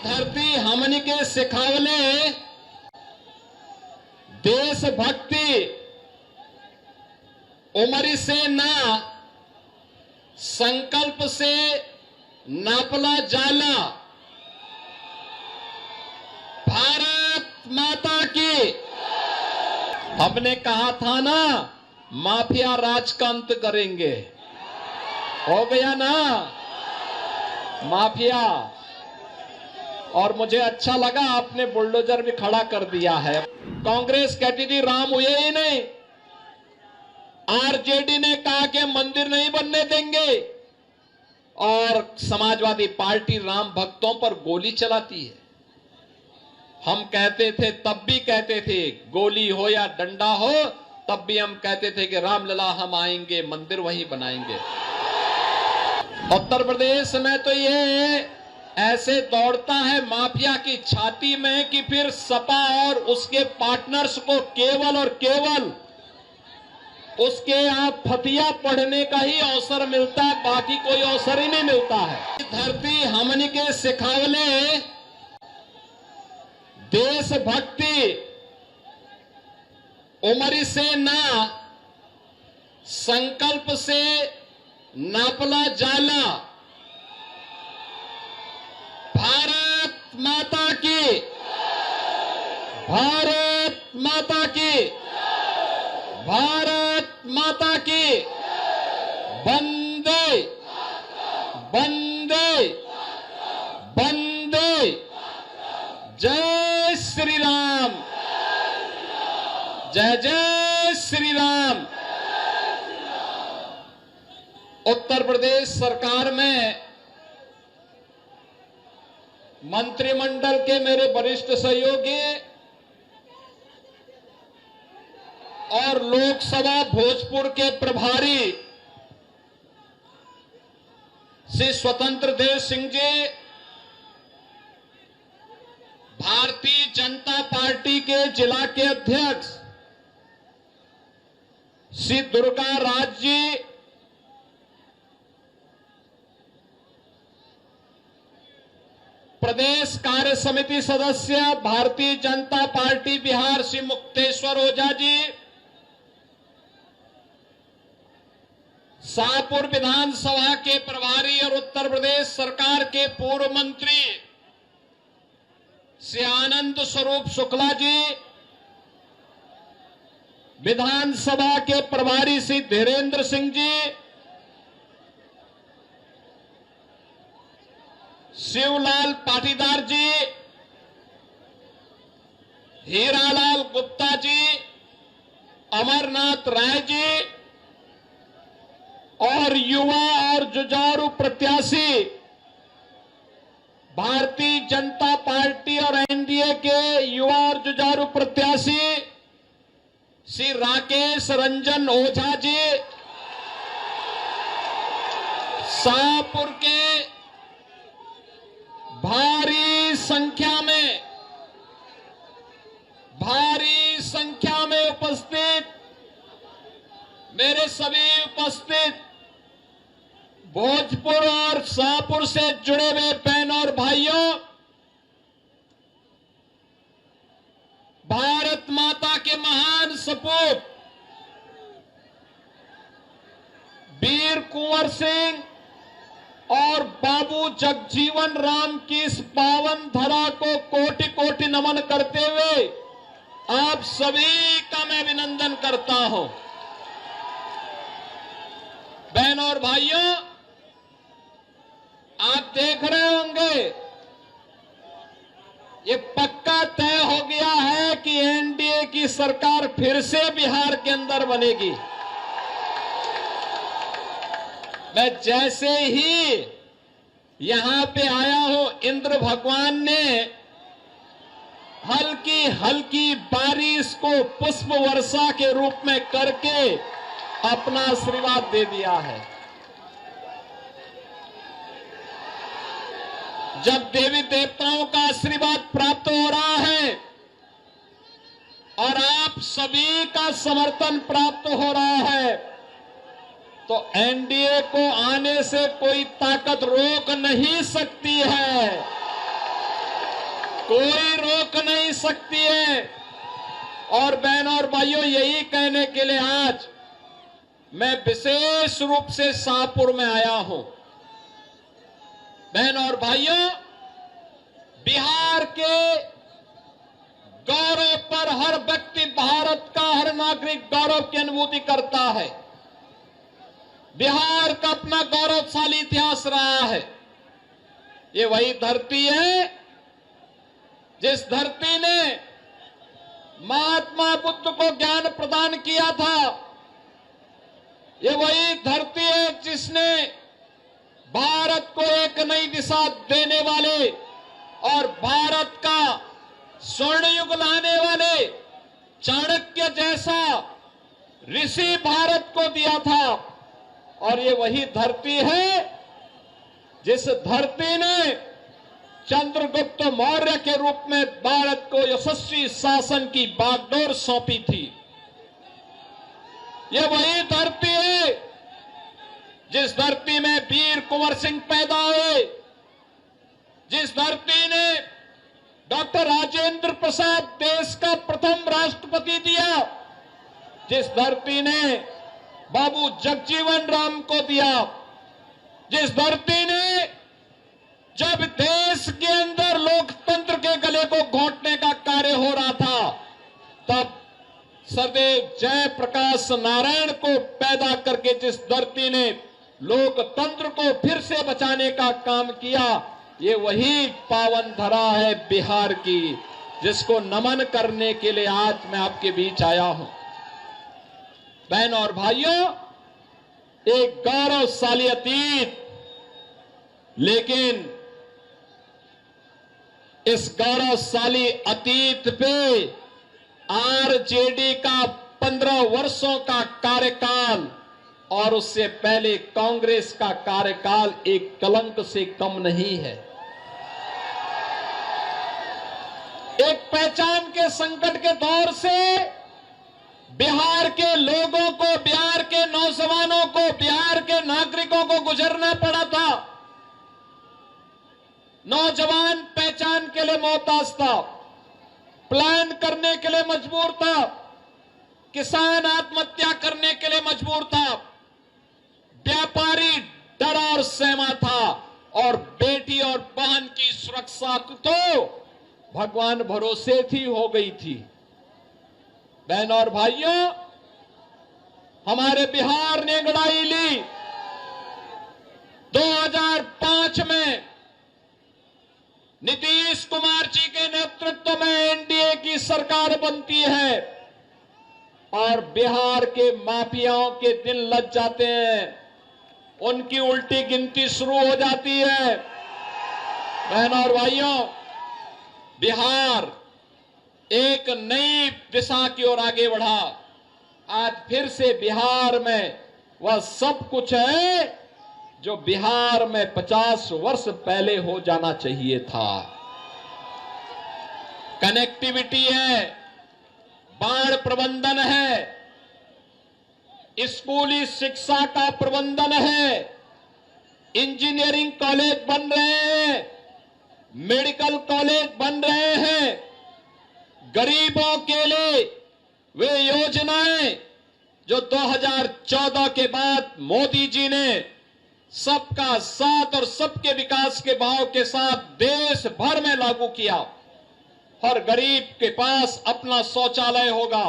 धरती हमनी के सिखावले देशभक्ति उमरी से ना संकल्प से नापला जाला। भारत माता की। हमने कहा था ना माफिया राज का अंत करेंगे, हो गया ना माफिया। और मुझे अच्छा लगा आपने बुलडोजर भी खड़ा कर दिया है। कांग्रेस कहती थी राम हुए ही नहीं, आरजेडी ने कहा कि मंदिर नहीं बनने देंगे, और समाजवादी पार्टी राम भक्तों पर गोली चलाती है। हम कहते थे, तब भी कहते थे, गोली हो या डंडा हो, तब भी हम कहते थे कि रामलला हम आएंगे, मंदिर वहीं बनाएंगे। उत्तर प्रदेश में तो ये ऐसे दौड़ता है माफिया की छाती में कि फिर सपा और उसके पार्टनर्स को केवल और केवल उसके यहां फतिया पढ़ने का ही अवसर मिलता है, बाकी कोई अवसर ही नहीं मिलता है। धरती हमनी के सिखावले देशभक्ति उमरी से ना संकल्प से नापला जाला। भारत माता की। भारत माता की। भारत माता की। वंदे वंदे वंदे। जय श्री राम। जय जय श्री राम। उत्तर प्रदेश सरकार में मंत्रिमंडल के मेरे वरिष्ठ सहयोगी और लोकसभा भोजपुर के प्रभारी श्री स्वतंत्र देव सिंह जी, भारतीय जनता पार्टी के जिला के अध्यक्ष श्री दुर्गा राज जी, प्रदेश कार्य समिति सदस्य भारतीय जनता पार्टी बिहार श्री मुक्तेश्वर ओझा जी, शाहपुर विधानसभा के प्रभारी और उत्तर प्रदेश सरकार के पूर्व मंत्री श्री आनंद स्वरूप शुक्ला जी, विधानसभा के प्रभारी श्री धीरेन्द्र सिंह जी, शिवलाल पाटीदार जी, हीरालाल गुप्ता जी, अमरनाथ राय जी और युवा और जुझारू प्रत्याशी भारतीय जनता पार्टी और एनडीए के युवा और जुझारू प्रत्याशी श्री राकेश रंजन ओझा जी, शाहपुर के भारी संख्या में उपस्थित मेरे सभी उपस्थित भोजपुर और शाहपुर से जुड़े हुए बहनों और भाइयों, भारत माता के महान सपूत वीर कुंवर सिंह और बाबू जगजीवन राम की इस पावन धरा को कोटि कोटि नमन करते हुए आप सभी का मैं अभिनंदन करता हूं। बहनों और भाइयों, आप देख रहे होंगे ये पक्का तय हो गया है कि एनडीए की सरकार फिर से बिहार के अंदर बनेगी। मैं जैसे ही यहां पे आया हूं, इंद्र भगवान ने हल्की हल्की बारिश को पुष्प वर्षा के रूप में करके अपना आशीर्वाद दे दिया है। जब देवी देवताओं का आशीर्वाद प्राप्त हो रहा है और आप सभी का समर्थन प्राप्त हो रहा है, तो एनडीए को आने से कोई ताकत रोक नहीं सकती है। कोई रोक नहीं सकती है। और बहनों और भाइयों, यही कहने के लिए आज मैं विशेष रूप से शाहपुर में आया हूं। बहनों और भाइयों, बिहार के गौरव पर हर व्यक्ति, भारत का हर नागरिक गौरव की अनुभूति करता है। बिहार का अपना गौरवशाली इतिहास रहा है। ये वही धरती है जिस धरती ने महात्मा बुद्ध को ज्ञान प्रदान किया था। ये वही धरती है जिसने भारत को एक नई दिशा देने वाले और भारत का स्वर्ण युग लाने वाले चाणक्य जैसा ऋषि भारत को दिया था। और ये वही धरती है जिस धरती ने चंद्रगुप्त मौर्य के रूप में भारत को यशस्वी शासन की बागडोर सौंपी थी। ये वही धरती है जिस धरती में वीर कुंवर सिंह पैदा हुए, जिस धरती ने डॉक्टर राजेंद्र प्रसाद देश का प्रथम राष्ट्रपति दिया, जिस धरती ने बाबू जगजीवन राम को दिया, जिस धरती ने जब देश के अंदर लोकतंत्र के गले को घोंटने का कार्य हो रहा था, तब सदैव जयप्रकाश नारायण को पैदा करके जिस धरती ने लोकतंत्र को फिर से बचाने का काम किया, ये वही पावन धरा है बिहार की, जिसको नमन करने के लिए आज मैं आपके बीच आया हूं। बहनों और भाइयों, एक गौरवशाली अतीत, लेकिन इस गौरवशाली अतीत पे आरजेडी का 15 वर्षों का कार्यकाल और उससे पहले कांग्रेस का कार्यकाल एक कलंक से कम नहीं है। एक पहचान के संकट के दौर से बिहार के लोगों को, बिहार के नौजवानों को, बिहार के नागरिकों को गुजरना पड़ा था। नौजवान पहचान के लिए मोहताज था, प्लान करने के लिए मजबूर था, किसान आत्महत्या करने के लिए मजबूर था, व्यापारी डरा और सहमा था, और बेटी और बहन की सुरक्षा तो भगवान भरोसे थी हो गई थी। बहनों और भाइयों, हमारे बिहार ने अंगड़ाई ली। 2005 में नीतीश कुमार जी के नेतृत्व में एनडीए की सरकार बनती है और बिहार के माफियाओं के दिन लग जाते हैं, उनकी उल्टी गिनती शुरू हो जाती है। बहनों और भाइयों, बिहार एक नई दिशा की ओर आगे बढ़ा। आज फिर से बिहार में वह सब कुछ है जो बिहार में 50 वर्ष पहले हो जाना चाहिए था। कनेक्टिविटी है, बाढ़ प्रबंधन है, स्कूली शिक्षा का प्रबंधन है, इंजीनियरिंग कॉलेज बन रहे हैं, मेडिकल कॉलेज बन रहे हैं, गरीबों के लिए वे योजनाएं जो 2014 के बाद मोदी जी ने सबका साथ और सबके विकास के भाव के साथ देश भर में लागू किया। हर गरीब के पास अपना शौचालय होगा,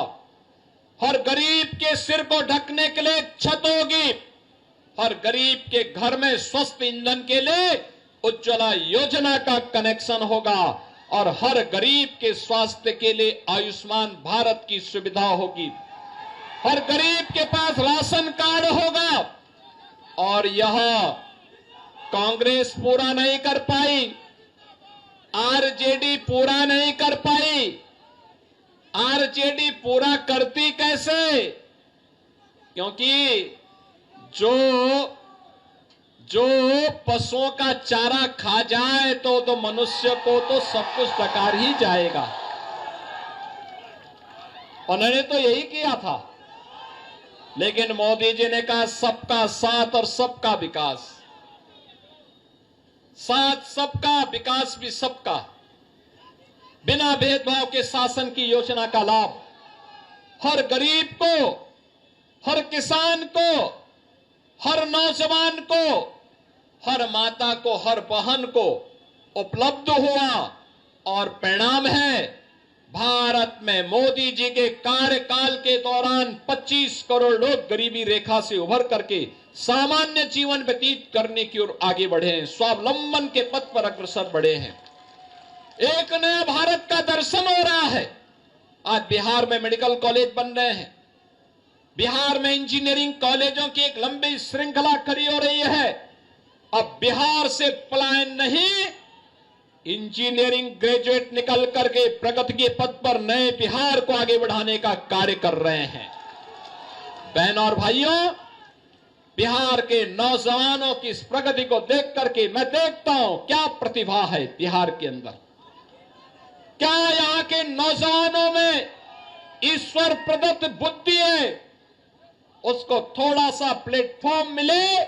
हर गरीब के सिर को ढकने के लिए छत होगी, हर गरीब के घर में स्वस्थ ईंधन के लिए उज्ज्वला योजना का कनेक्शन होगा, और हर गरीब के स्वास्थ्य के लिए आयुष्मान भारत की सुविधा होगी, हर गरीब के पास राशन कार्ड होगा। और यह कांग्रेस पूरा नहीं कर पाई, आरजेडी पूरा नहीं कर पाई। आरजेडी पूरा करती कैसे? क्योंकि जो पशुओं का चारा खा जाए तो मनुष्य को तो सब कुछ टकार ही जाएगा। उन्होंने तो यही किया था, लेकिन मोदी जी ने कहा सबका साथ और सबका विकास। साथ सबका, विकास भी सबका। बिना भेदभाव के शासन की योजना का लाभ हर गरीब को, हर किसान को, हर नौजवान को, हर माता को, हर बहन को उपलब्ध हुआ और परिणाम है भारत में मोदी जी के कार्यकाल के दौरान 25 करोड़ लोग गरीबी रेखा से उभर करके सामान्य जीवन व्यतीत करने की ओर आगे बढ़े हैं, स्वावलंबन के पथ पर अग्रसर बढ़े हैं। एक नया भारत का दर्शन हो रहा है। आज बिहार में मेडिकल कॉलेज बन रहे हैं, बिहार में इंजीनियरिंग कॉलेजों की एक लंबी श्रृंखला खड़ी हो रही है। अब बिहार से पलायन नहीं, इंजीनियरिंग ग्रेजुएट निकल करके प्रगति के पथ पर नए बिहार को आगे बढ़ाने का कार्य कर रहे हैं। बहनों और भाइयों, बिहार के नौजवानों की इस प्रगति को देख करके मैं देखता हूं क्या प्रतिभा है बिहार के अंदर, क्या यहां के नौजवानों में ईश्वर प्रदत्त बुद्धि है। उसको थोड़ा सा प्लेटफॉर्म मिले,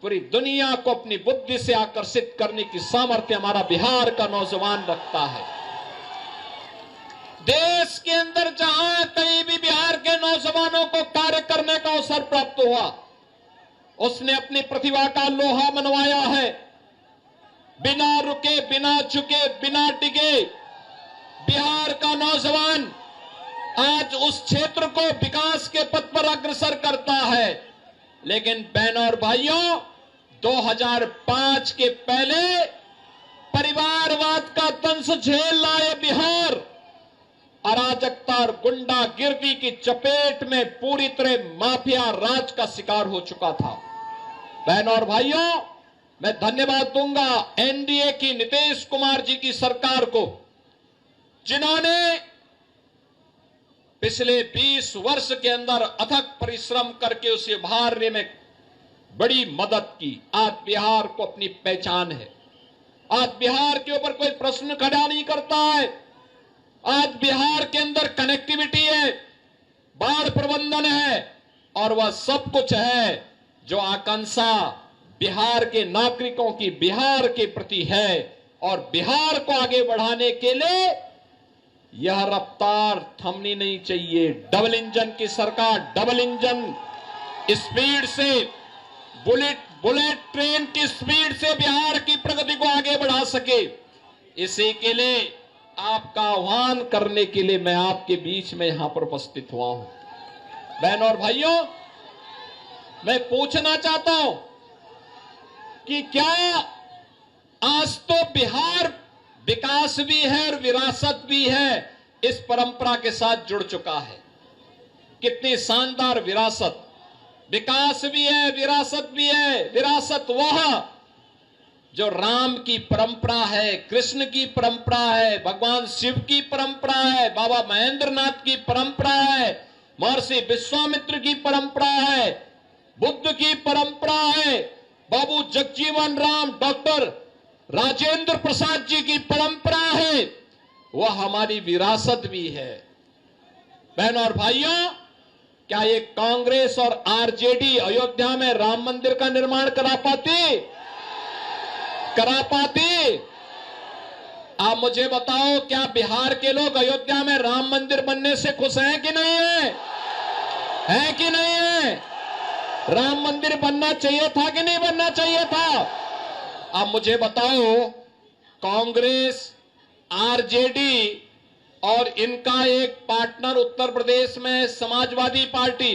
पूरी दुनिया को अपनी बुद्धि से आकर्षित करने की सामर्थ्य हमारा बिहार का नौजवान रखता है। देश के अंदर जहां कहीं भी बिहार के नौजवानों को कार्य करने का अवसर प्राप्त हुआ, उसने अपनी प्रतिभा का लोहा मनवाया है। बिना रुके, बिना झुके, बिना डिगे बिहार का नौजवान आज उस क्षेत्र को विकास के पथ पर अग्रसर करता है। लेकिन बहनों और भाइयों, 2005 के पहले परिवारवाद का दंश झेल लाए बिहार अराजकता और गुंडागिर्दी की चपेट में पूरी तरह माफिया राज का शिकार हो चुका था। बहनों और भाइयों, मैं धन्यवाद दूंगा एनडीए की नीतीश कुमार जी की सरकार को, जिन्होंने पिछले 20 वर्ष के अंदर अथक परिश्रम करके उसे उभारने में बड़ी मदद की। आज बिहार को अपनी पहचान है। आज बिहार के ऊपर कोई प्रश्न खड़ा नहीं करता है। आज बिहार के अंदर कनेक्टिविटी है, बाढ़ प्रबंधन है और वह सब कुछ है जो आकांक्षा बिहार के नागरिकों की बिहार के प्रति है। और बिहार को आगे बढ़ाने के लिए यह रफ्तार थमनी नहीं चाहिए। डबल इंजन की सरकार डबल इंजन स्पीड से, बुलेट ट्रेन की स्पीड से बिहार की प्रगति को आगे बढ़ा सके, इसी के लिए आपका आह्वान करने के लिए मैं आपके बीच में यहां पर उपस्थित हुआ हूं। बहनों और भाइयों, मैं पूछना चाहता हूं कि क्या आज तो बिहार विकास भी है और विरासत भी है, इस परंपरा के साथ जुड़ चुका है। कितनी शानदार विरासत, विकास भी है, विरासत भी है। विरासत वह जो राम की परंपरा है, कृष्ण की परंपरा है, भगवान शिव की परंपरा है, बाबा महेंद्रनाथ की परंपरा है, महर्षि विश्वामित्र की परंपरा है, बुद्ध की परंपरा है, बाबू जगजीवन राम, डॉक्टर राजेंद्र प्रसाद जी की परंपरा है। वह हमारी विरासत भी है। बहनों और भाइयों, क्या ये कांग्रेस और आरजेडी अयोध्या में राम मंदिर का निर्माण करा पाती? आप मुझे बताओ, क्या बिहार के लोग अयोध्या में राम मंदिर बनने से खुश हैं कि नहीं है कि नहीं है? राम मंदिर बनना चाहिए था कि नहीं बनना चाहिए था? आप मुझे बताओ, कांग्रेस, आरजेडी और इनका एक पार्टनर उत्तर प्रदेश में समाजवादी पार्टी,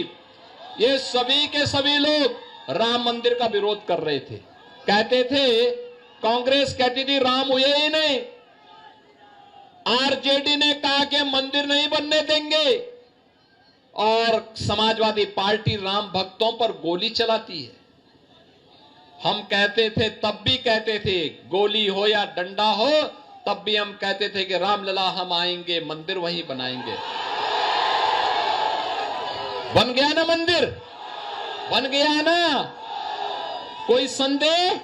ये सभी के सभी लोग राम मंदिर का विरोध कर रहे थे। कहते थे, कांग्रेस कहती थी राम हुए ही नहीं, आरजेडी ने कहा कि मंदिर नहीं बनने देंगे, और समाजवादी पार्टी राम भक्तों पर गोली चलाती है। हम कहते थे, तब भी कहते थे, गोली हो या डंडा हो, तब भी हम कहते थे कि रामलला हम आएंगे, मंदिर वहीं बनाएंगे। बन गया ना मंदिर? बन गया ना? कोई संदेह?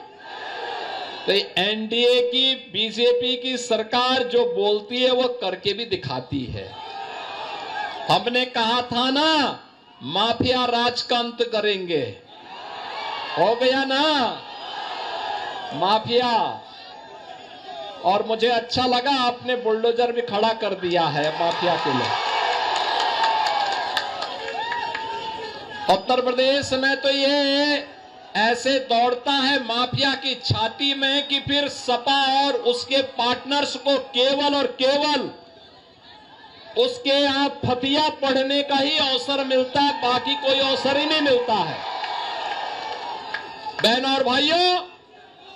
तो एनडीए की, बीजेपी की सरकार जो बोलती है वो करके भी दिखाती है। हमने कहा था ना, माफिया राज का अंत करेंगे, हो गया ना? माफिया और मुझे अच्छा लगा आपने बुलडोजर भी खड़ा कर दिया है माफिया के लिए। उत्तर प्रदेश में तो ये ऐसे दौड़ता है माफिया की छाती में कि फिर सपा और उसके पार्टनर्स को केवल और केवल उसके यहां फतिया पढ़ने का ही अवसर मिलता है, बाकी कोई अवसर ही नहीं मिलता है। बहनों और भाइयों,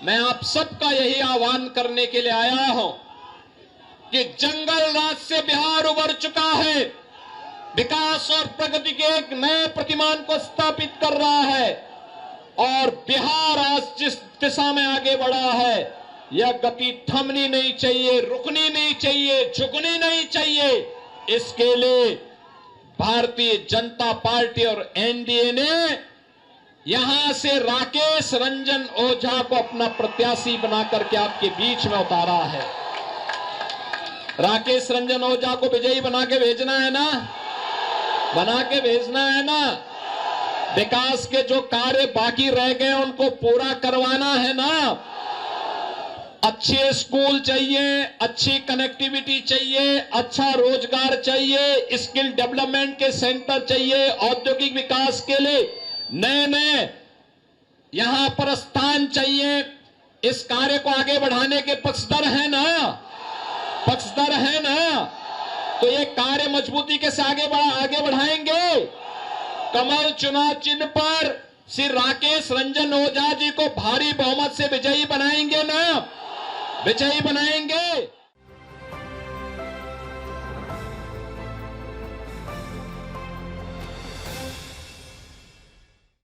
मैं आप सबका यही आह्वान करने के लिए आया हूं कि जंगल राज से बिहार उभर चुका है, विकास और प्रगति के एक नए प्रतिमान को स्थापित कर रहा है और बिहार आज जिस दिशा में आगे बढ़ा है, यह गति थमनी नहीं चाहिए, रुकनी नहीं चाहिए, झुकनी नहीं चाहिए। इसके लिए भारतीय जनता पार्टी और एनडीए ने यहां से राकेश रंजन ओझा को अपना प्रत्याशी बनाकर के आपके बीच में उतारा है। राकेश रंजन ओझा को विजयी बना के भेजना है ना, बना के भेजना है ना। विकास के जो कार्य बाकी रह गए उनको पूरा करवाना है ना। अच्छे स्कूल चाहिए, अच्छी कनेक्टिविटी चाहिए, अच्छा रोजगार चाहिए, स्किल डेवलपमेंट के सेंटर चाहिए, औद्योगिक विकास के लिए नए नए यहां पर स्थान चाहिए। इस कार्य को आगे बढ़ाने के पक्षधर है ना, पक्षधर है ना। तो ये कार्य मजबूती के से आगे बढ़ाएंगे। कमल चुनाव चिन्ह पर श्री राकेश रंजन ओझा जी को भारी बहुमत से विजयी बनाएंगे ना, विजयी बनाएंगे।